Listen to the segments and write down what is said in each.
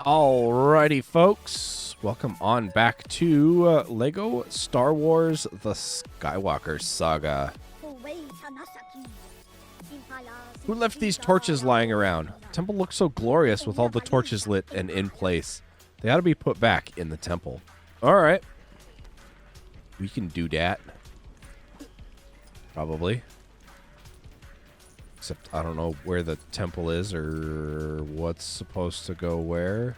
Alrighty, folks. Welcome on back to Lego Star Wars The Skywalker Saga. Who left these torches lying around? The temple looks so glorious with all the torches lit and in place. They ought to be put back in the temple. Alright. We can do that. Probably. Except I don't know where the temple is or what's supposed to go where.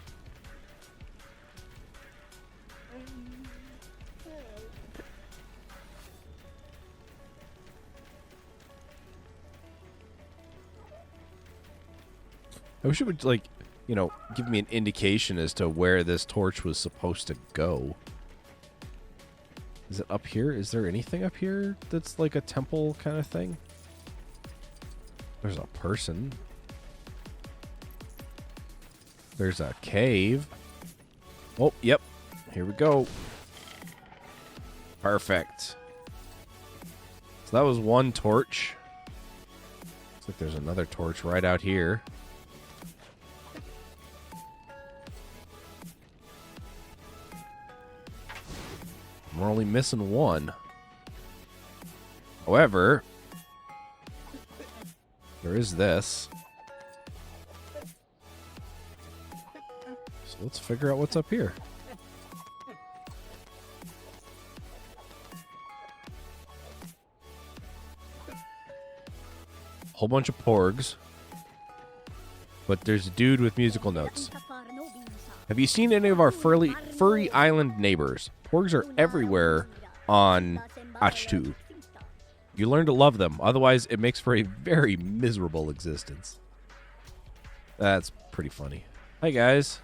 I wish it would, like, you know, give me an indication as to where this torch was supposed to go. Is it up here? Is there anything up here that's like a temple kind of thing? There's a person. There's a cave. Oh, yep. Here we go. Perfect. So that was one torch. Looks like there's another torch right out here. We're only missing one. However, there is this. So let's figure out what's up here. Whole bunch of porgs. But there's a dude with musical notes. Have you seen any of our furry island neighbors? Porgs are everywhere on Ahch-To. You learn to love them, otherwise it makes for a very miserable existence. That's pretty funny. Hi, guys.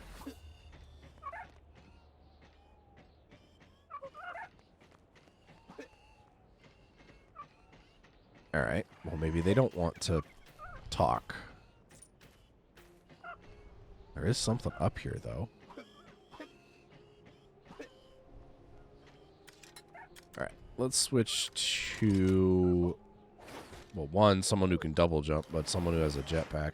Alright, well maybe they don't want to talk. There is something up here, though. Alright, let's switch to... well, one, someone who can double jump, but someone who has a jetpack.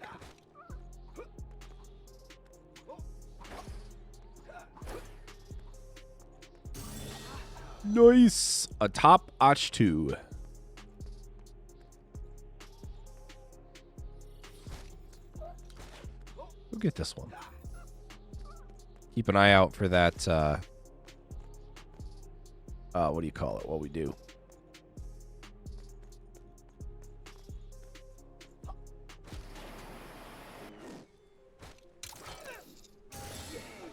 Nice! Atop Ahch-To. We'll get this one. Keep an eye out for that, what do you call it? What we do.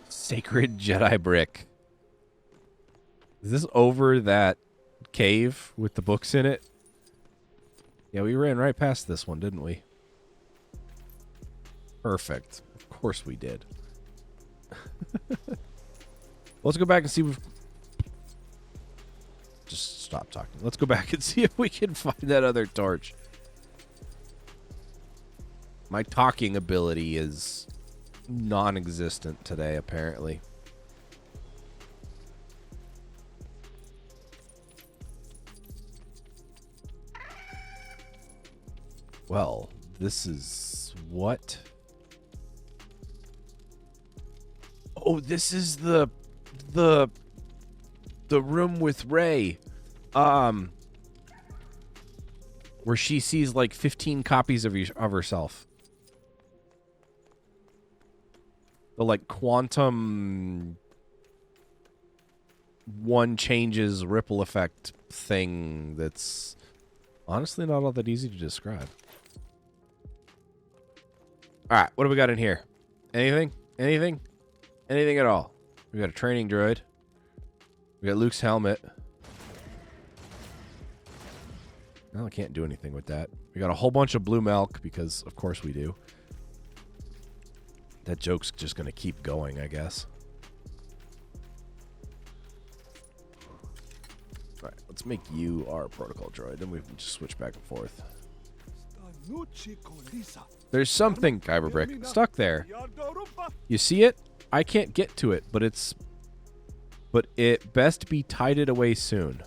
Sacred Jedi brick. Is this over that cave with the books in it? Yeah, we ran right past this one, didn't we? Perfect. Of course we did. Let's go back and see if... just stop talking. Let's go back and see if we can find that other torch. My talking ability is non-existent today, apparently. Well, this is what? Oh, this is the room with Rey. Where she sees like 15 copies of herself. The like quantum one changes ripple effect thing that's honestly not all that easy to describe. Alright, what do we got in here? Anything? Anything? Anything at all? We got a training droid. We got Luke's helmet. Well, I can't do anything with that. We got a whole bunch of blue milk because, of course, we do. That joke's just going to keep going, I guess. All right, let's make you our protocol droid. Then we can just switch back and forth. There's something, Kyber brick, stuck there. You see it? I can't get to it, but it best be tided away soon.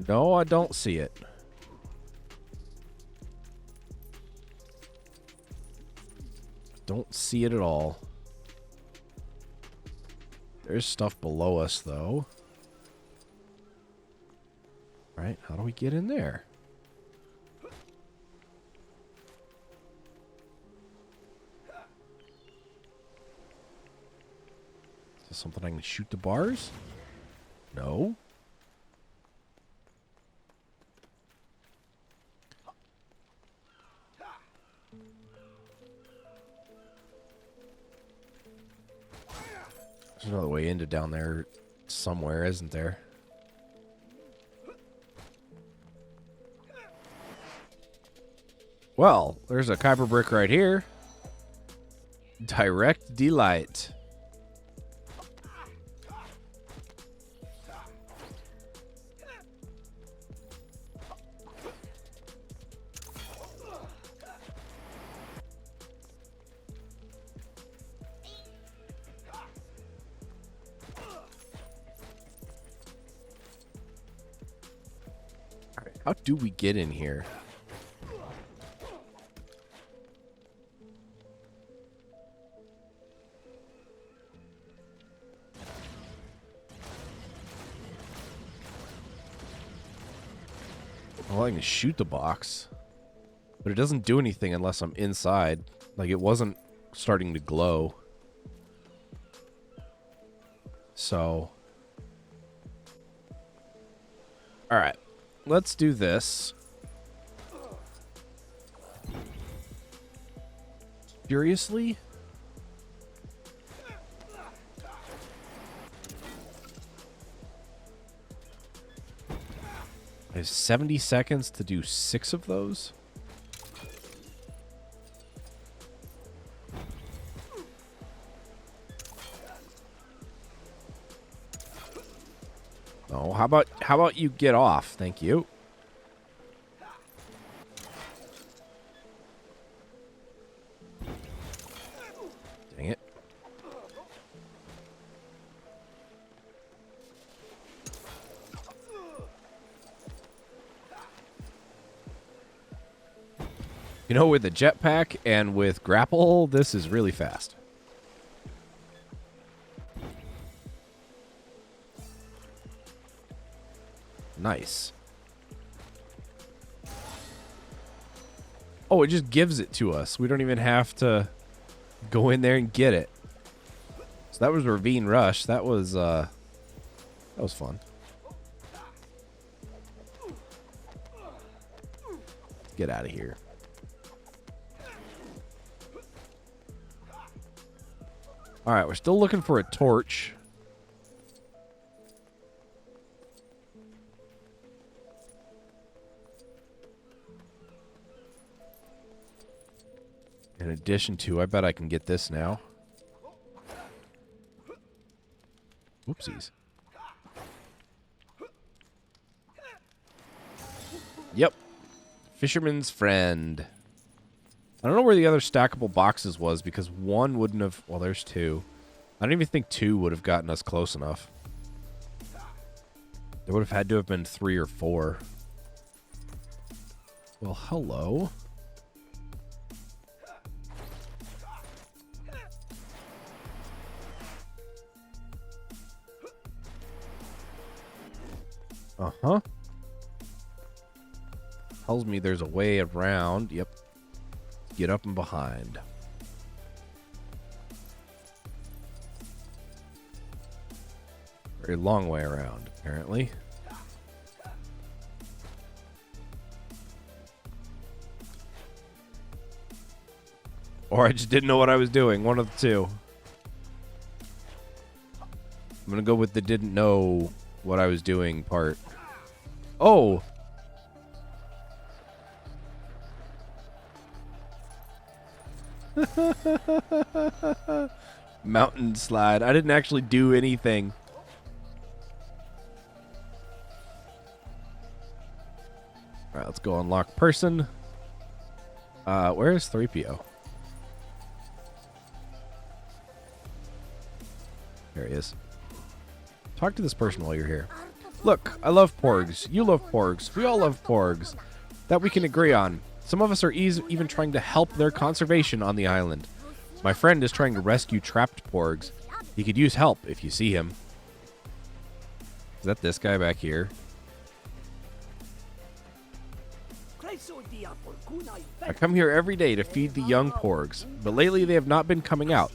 No, I don't see it. Don't see it at all. There's stuff below us, though. Right, how do we get in there? Is this something I can shoot the bars? No. There's another way into down there somewhere, isn't there? Well, there's a Kyber brick right here. Direct delight. How do we get in here? Well, I can shoot the box, but it doesn't do anything unless I'm inside. Like, it wasn't starting to glow. So, all right. Let's do this. Seriously? I have 70 seconds to do 6 of those? Oh, how about you get off? Thank you. Dang it. You know, with the jetpack and with grapple, this is really fast. Nice. Oh, it just gives it to us. We don't even have to go in there and get it. So that was Ravine Rush. That was fun. Get out of here. All right, we're still looking for a torch. In addition to, I bet I can get this now. Whoopsies. Yep. Fisherman's friend. I don't know where the other stackable boxes was because one wouldn't have... Well, there's 2. I don't even think 2 would have gotten us close enough. There would have had to have been 3 or 4. Well, hello. Uh-huh. Tells me there's a way around. Yep. Get up and behind. Very long way around, apparently. Or I just didn't know what I was doing. One of the two. I'm going to go with the didn't know what I was doing part. Oh! Mountain slide. I didn't actually do anything. Alright, let's go unlock person. Where is 3PO? There he is. Talk to this person while you're here. Look, I love Porgs. You love Porgs. We all love Porgs. That we can agree on. Some of us are even trying to help their conservation on the island. My friend is trying to rescue trapped porgs. He could use help if you see him. Is that this guy back here? I come here every day to feed the young porgs, but lately they have not been coming out.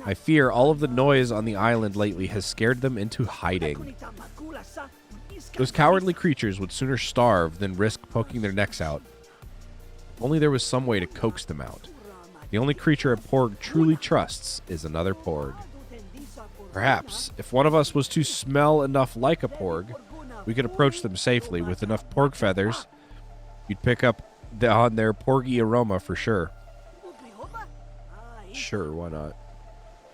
I fear all of the noise on the island lately has scared them into hiding. Those cowardly creatures would sooner starve than risk poking their necks out. If only there was some way to coax them out. The only creature a porg truly trusts is another porg. Perhaps, if one of us was to smell enough like a porg, we could approach them safely. With enough porg feathers, you'd pick up on their porgy aroma for sure. Sure, why not?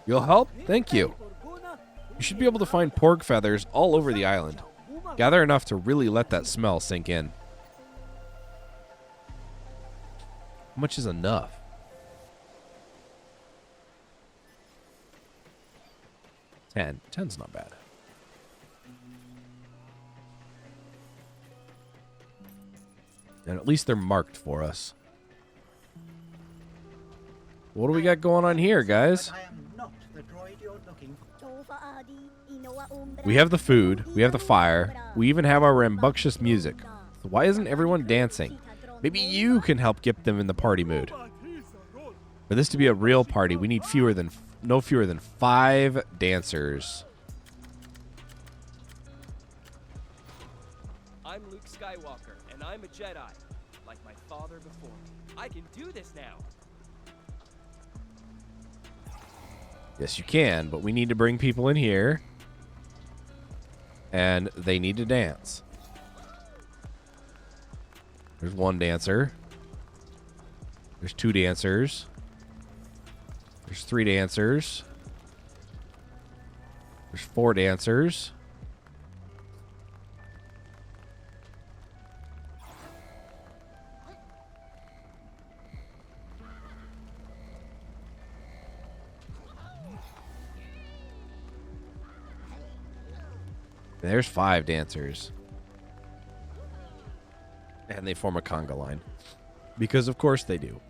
You'll help? Thank you. You should be able to find porg feathers all over the island. Gather enough to really let that smell sink in. How much is enough? 10. 10's not bad. And at least they're marked for us. What do we got going on here, guys? We have the food, we have the fire, we even have our rambunctious music. So why isn't everyone dancing? Maybe you can help get them in the party mood. For this to be a real party, we need no fewer than 5 dancers. I'm Luke Skywalker, and I'm a Jedi, like my father before. I can do this now. Yes, you can, but we need to bring people in here. And they need to dance. There's 1 dancer. There's 2 dancers. There's 3 dancers. There's 4 dancers. There's 5 dancers. And they form a conga line. Because of course they do.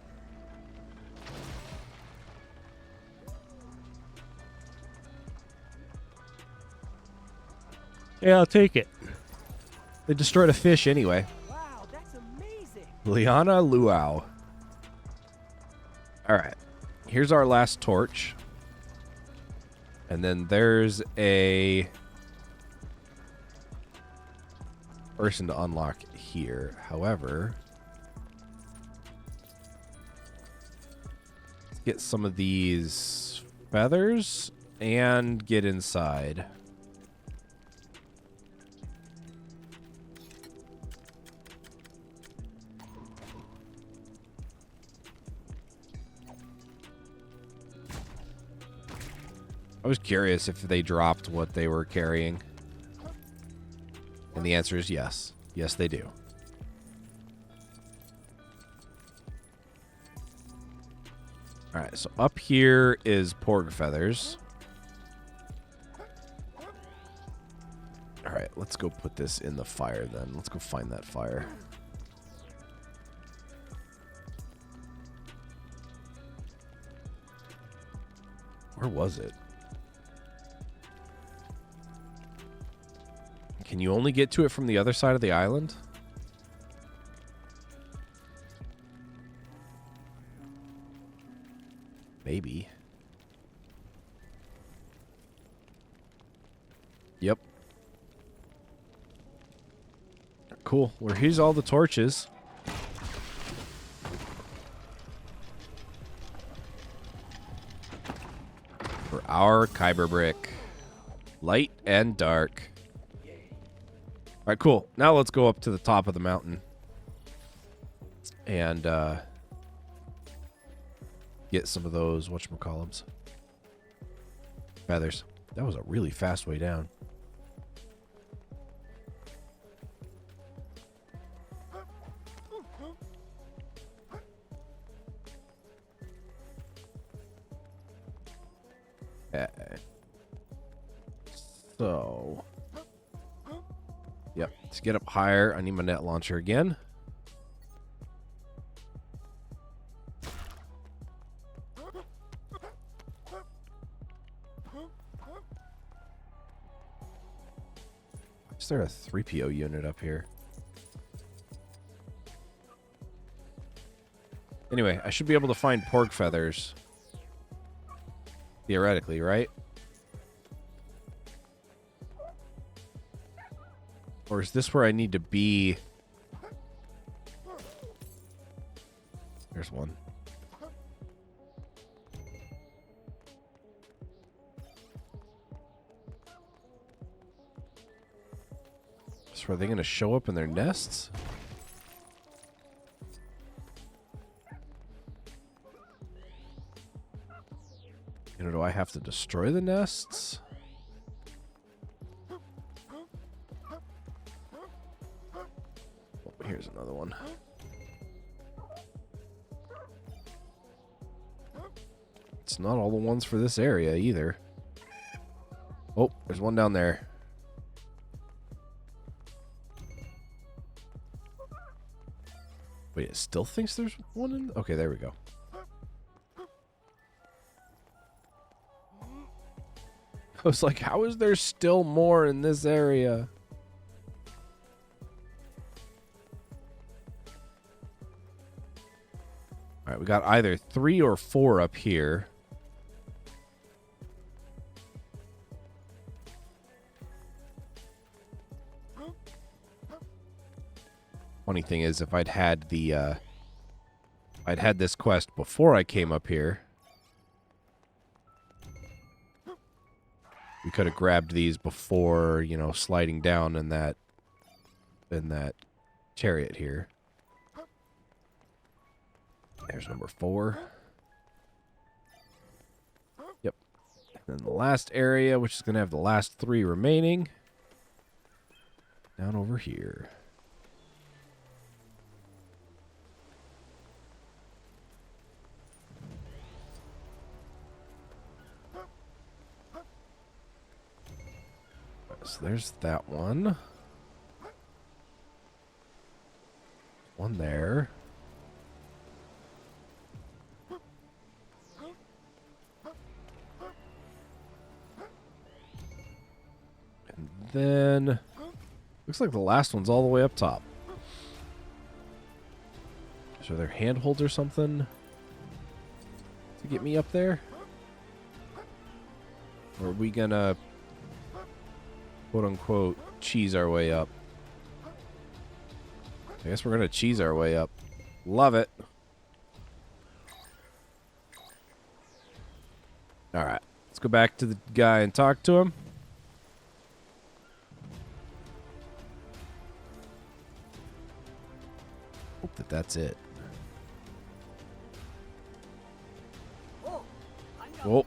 Yeah, I'll take it. They destroyed a fish anyway. Wow, that's amazing. Liana Luau. Alright. Here's our last torch. And then there's a person to unlock here. However, let's get some of these feathers and get inside. I was curious if they dropped what they were carrying. And the answer is yes. Yes, they do. Alright, so up here is porg feathers. Alright, let's go put this in the fire then. Let's go find that fire. Where was it? Can you only get to it from the other side of the island? Maybe. Yep. Cool. Well, here's all the torches. For our Kyber brick. Light and dark. All right, cool. Now let's go up to the top of the mountain and get some of those whatchamacallums. Feathers. That was a really fast way down. So... Yep, to get up higher, I need my net launcher again. is there a 3PO unit up here? Anyway, I should be able to find porg feathers. Theoretically, right? Or is this where I need to be? There's one. So are they going to show up in their nests? You know, do I have to destroy the nests? Oh, here's another one. It's not all the ones for this area either. Oh, there's one down there. Wait, it still thinks there's one in... Okay, there we go. I was like, how is there still more in this area? All right, we got either 3 or 4 up here. Funny thing is, if I'd had the, I'd had this quest before I came up here, we could have grabbed these before, you know, sliding down in that chariot here. There's number 4. Yep. And then the last area, which is going to have the last 3 remaining, down over here. So there's that one. One there. And then looks like the last one's all the way up top. So are there handholds or something to get me up there? Or are we gonna quote unquote cheese our way up? I guess we're gonna cheese our way up. Love it. Alright, let's go back to the guy and talk to him. Hope that that's it. Oh.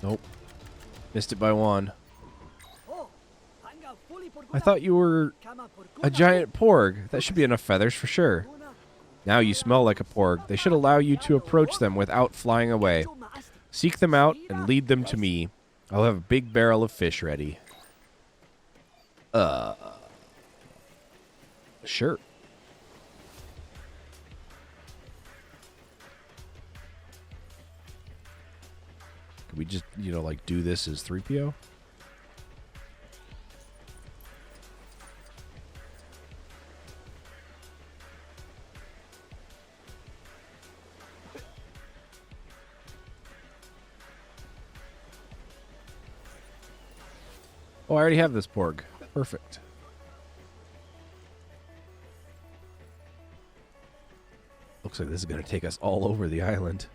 Nope. Missed it by 1. I thought you were a giant porg. That should be enough feathers for sure. Now you smell like a porg. They should allow you to approach them without flying away. Seek them out and lead them to me. I'll have a big barrel of fish ready. Sure. Can we just, you know, like do this as 3PO? Oh, I already have this porg. Perfect. Looks like this is going to take us all over the island.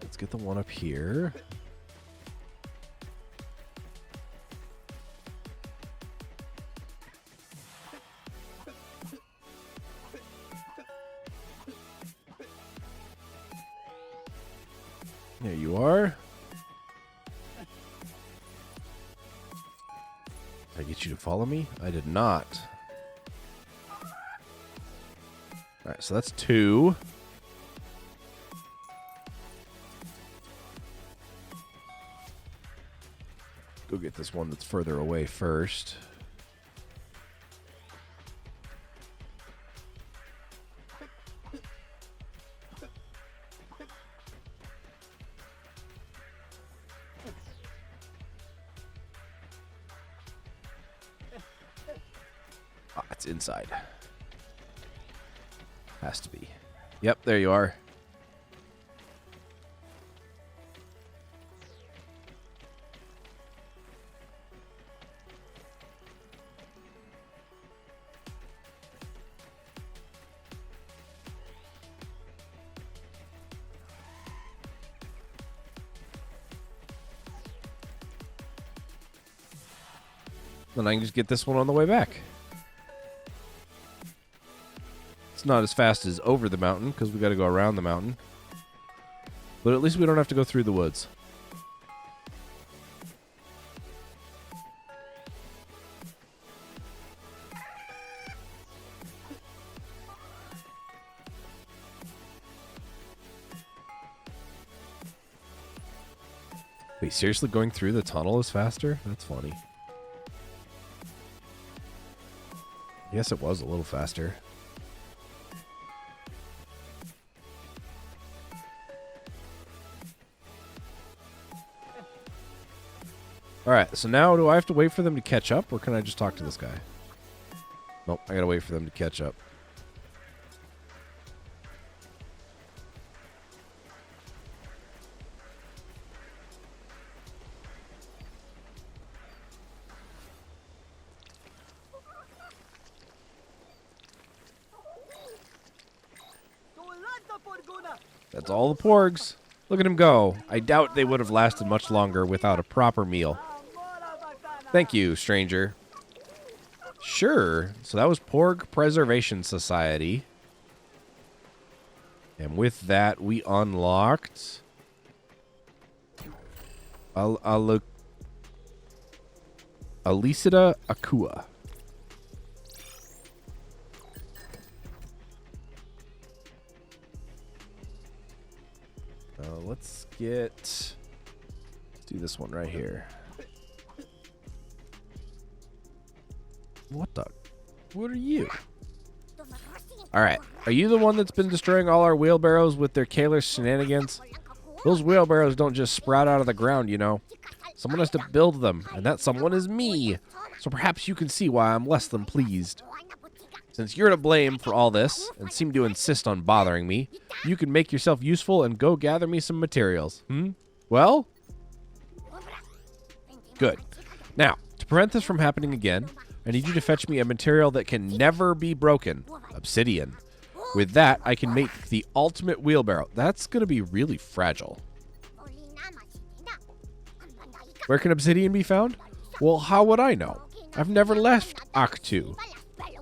Let's get the one up here. There you are. Did I get you to follow me? I did not. Alright, so that's 2. Go get this one that's further away first. Ah, it's inside. Has to be. Yep, there you are. Then I can just get this one on the way back. It's not as fast as over the mountain because we got to go around the mountain. But at least we don't have to go through the woods. Wait, seriously going through the tunnel is faster? That's funny. Yes, it was a little faster. Alright, so now do I have to wait for them to catch up, or can I just talk to this guy? Nope, I gotta wait for them to catch up. That's all the Porgs. Look at him go. I doubt they would have lasted much longer without a proper meal. Thank you, stranger. Sure. So that was Porg Preservation Society. And with that, we unlocked... Alcida-Auka. Let's do this one right here. What are you? Alright, are you the one that's been destroying all our wheelbarrows with their careless shenanigans? Those wheelbarrows don't just sprout out of the ground, you know. Someone has to build them, and that someone is me. So perhaps you can see why I'm less than pleased. Since you're to blame for all this, and seem to insist on bothering me, you can make yourself useful and go gather me some materials. Well? Good. Now, to prevent this from happening again, I need you to fetch me a material that can never be broken. Obsidian. With that, I can make the ultimate wheelbarrow. That's going to be really fragile. Where can obsidian be found? Well, how would I know? I've never left Ahch-To.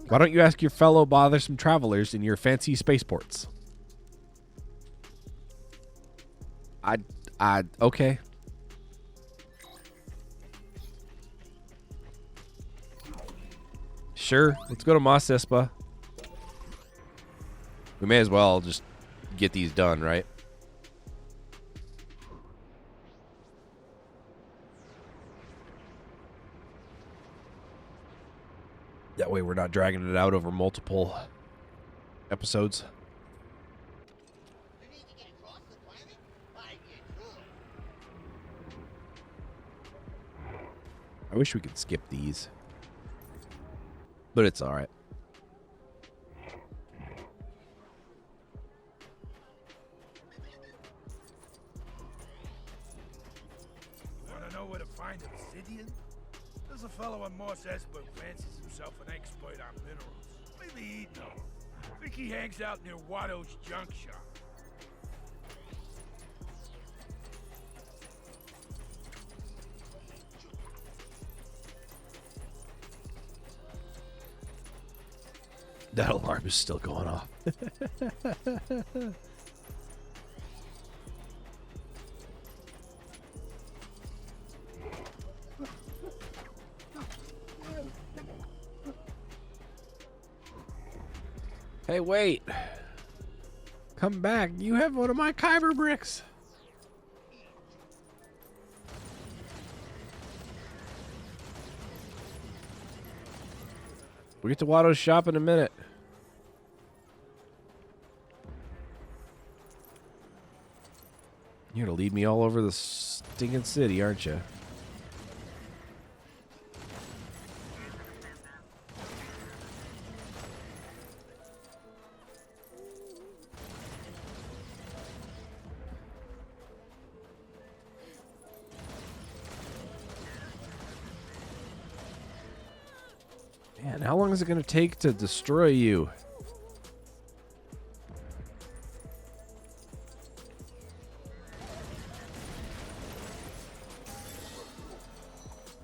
Why don't you ask your fellow bothersome travelers in your fancy spaceports? Okay. Sure, let's go to Mos Espa. We may as well just get these done, right? That way we're not dragging it out over multiple episodes. I wish we could skip these. But it's alright. Want to know where to find obsidian? There's a fellow on Mos Espa who fancies himself an expert on minerals. Maybe he'd know. I think he hangs out near Watto's junk shop. That alarm is still going off. Hey, wait. Come back. You have one of my Kyber bricks. We'll get to Watto's shop in a minute. You're gonna lead me all over the stinking city, aren't you? Man, how long is it going to take to destroy you?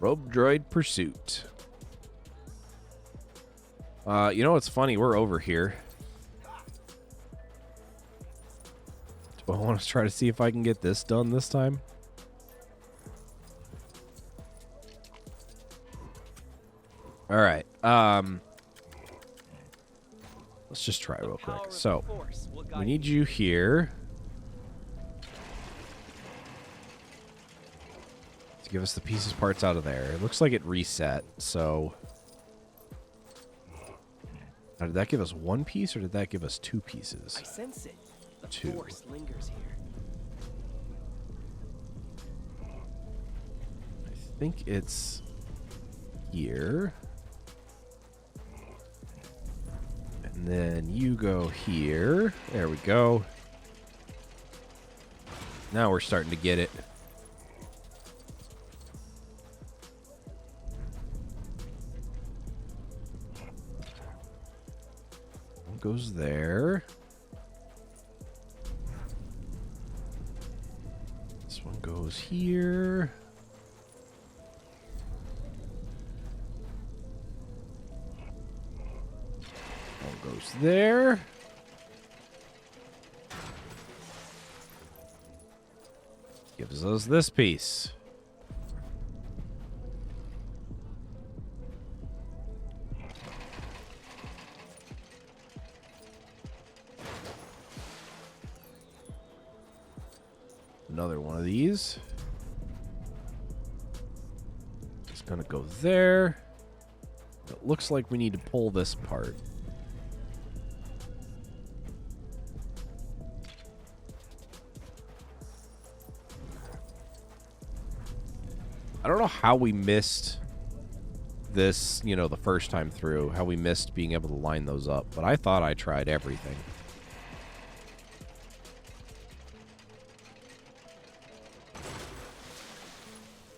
Rogue droid pursuit. You know what's funny? We're over here. Do I want to try to see if I can get this done this time? All right. Let's just try real quick. So, we need you here to give us the pieces parts out of there. It looks like it reset, so... Now, did that give us one piece, or did that give us two pieces? I sense it. The Two. force lingers here. I think it's here. And then you go here. There we go. Now we're starting to get it. One goes there. This one goes here. One goes there. Gives us this piece. Another one of these. It's gonna go there. It looks like we need to pull this part. I don't know how we missed this, you know, the first time through, how we missed being able to line those up, but I thought I tried everything.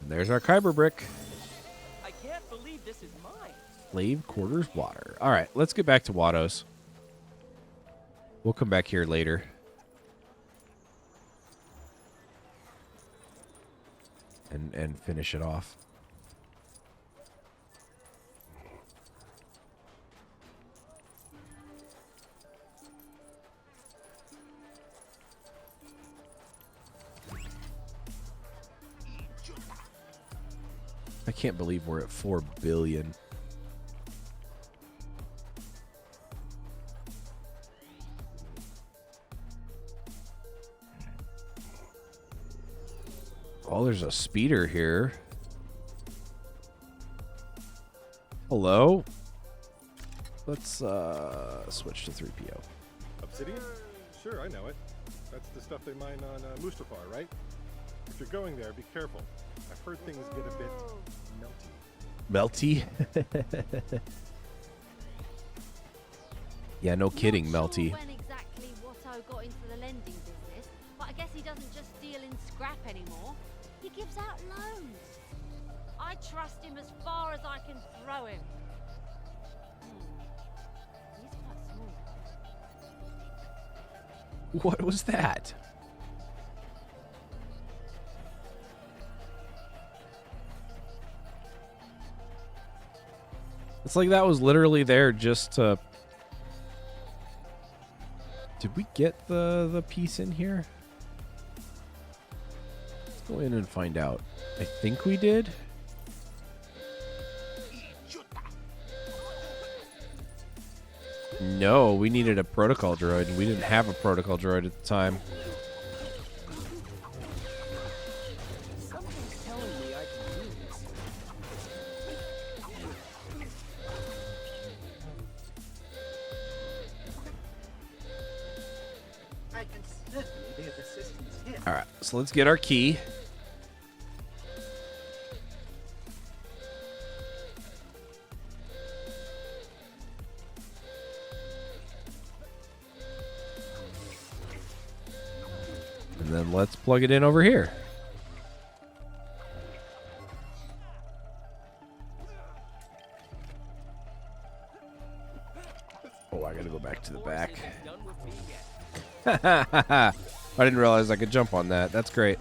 And there's our Kyber brick. I can't believe this is mine. Slave quarters water. All right, let's get back to Watto's. We'll come back here later. And finish it off. I can't believe we're at 4 billion. Oh, there's a speeder here. Hello? Let's switch to 3PO. Obsidian? Sure, I know it. That's the stuff they mine on Mustafar, right? If you're going there, be careful. I've heard things get a bit melty. Melty? Yeah, no kidding, Melty. When exactly Watto got into the lending business, but I guess he doesn't just deal in scrap anymore. He gives out loans. I trust him as far as I can throw him. He's quite small. What was that? It's like that was literally there just to... Did we get the piece in here? Let's go in and find out. I think we did. No, we needed a protocol droid, and we didn't have a protocol droid at the time. Something's telling me I can do this. I can certainly be of assistance here. All right, so let's get our key. And then let's plug it in over here. Oh, I gotta go back to the Horse back. isn't done with me yet. I didn't realize I could jump on that. That's great.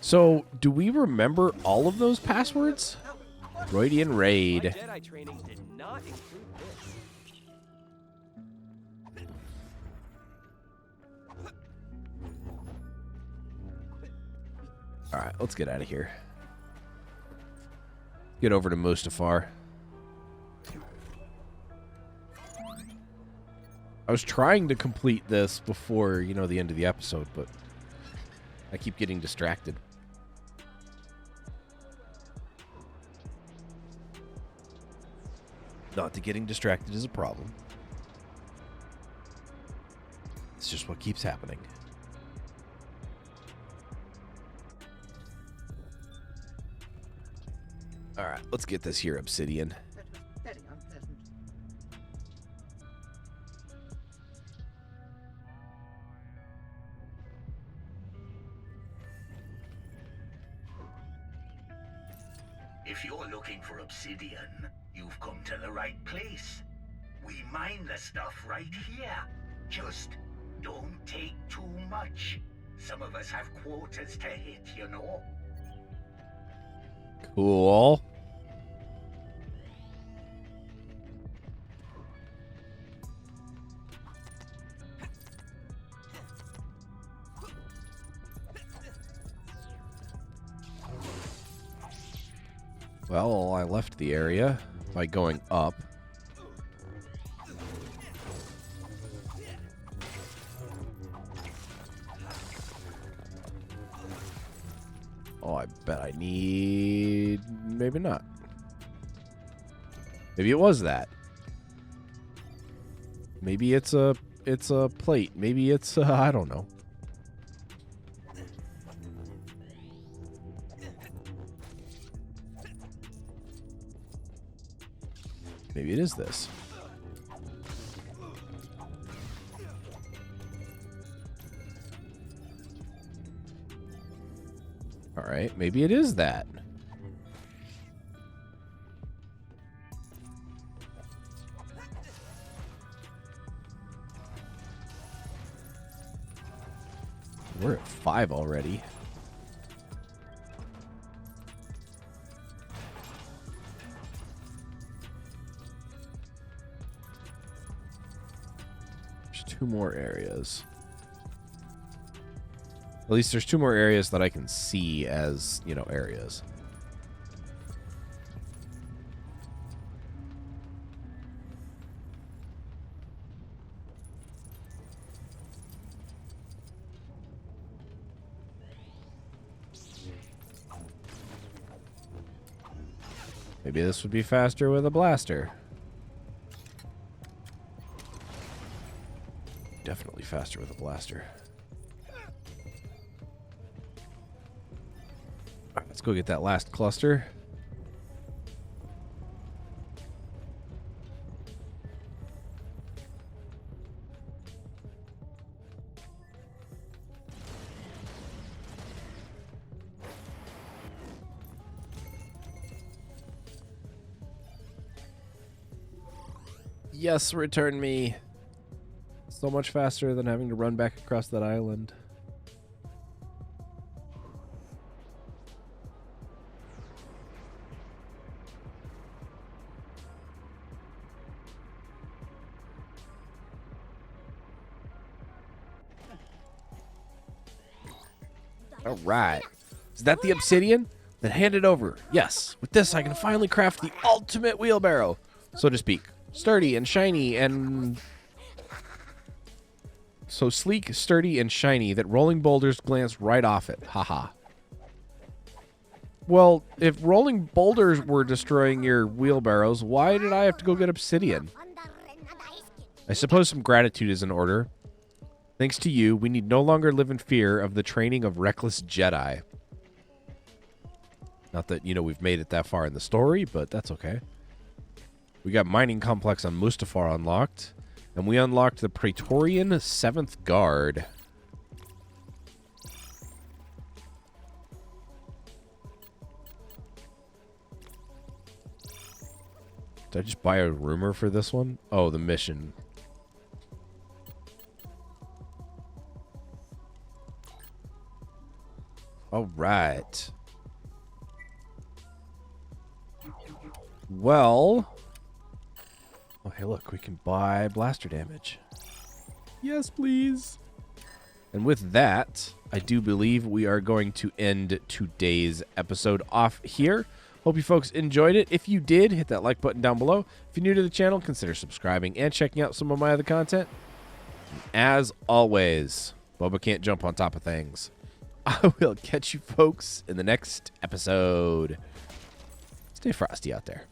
So, do we remember all of those passwords? Rodian My Raid. Jedi training did not include this. Alright, let's get out of here. Get over to Mustafar. I was trying to complete this before, you know, the end of the episode, but I keep getting distracted. Not that getting distracted is a problem. It's just what keeps happening. Alright, let's get this here, Obsidian. That was very unpleasant. If you're looking for Obsidian, you've come to the right place. We mine the stuff right here. Just don't take too much. Some of us have quotas to hit, you know. Cool. Well, I left the area by going up. Oh, I bet I need... Maybe not. Maybe it was that. Maybe it's a plate. Maybe it's I don't know. Maybe it is this. All right, maybe it is that. We're at 5 already. There's 2 more areas. At least there's 2 more areas that I can see as, you know, areas. Maybe this would be faster with a blaster. Definitely faster with a blaster. Alright, let's go get that last cluster. Yes, return me. So much faster than having to run back across that island. All right. Is that the Obsidian? Then hand it over. Yes. With this, I can finally craft the ultimate wheelbarrow, so to speak. Sturdy and shiny and... So sleek, sturdy, and shiny that rolling boulders glance right off it. Haha. Well, if rolling boulders were destroying your wheelbarrows, why did I have to go get obsidian? I suppose some gratitude is in order. Thanks to you, we need no longer live in fear of the training of reckless Jedi. Not that, you know, we've made it that far in the story, but that's okay. We got mining complex on Mustafar unlocked. And we unlocked the Praetorian 7th Guard. Did I just buy a rumor for this one? Oh, the mission. All right. Well. Oh, hey, look. We can buy blaster damage. Yes, please. And with that, I do believe we are going to end today's episode off here. Hope you folks enjoyed it. If you did, hit that like button down below. If you're new to the channel, consider subscribing and checking out some of my other content. And as always, Boba can't jump on top of things. I will catch you folks in the next episode. Stay frosty out there.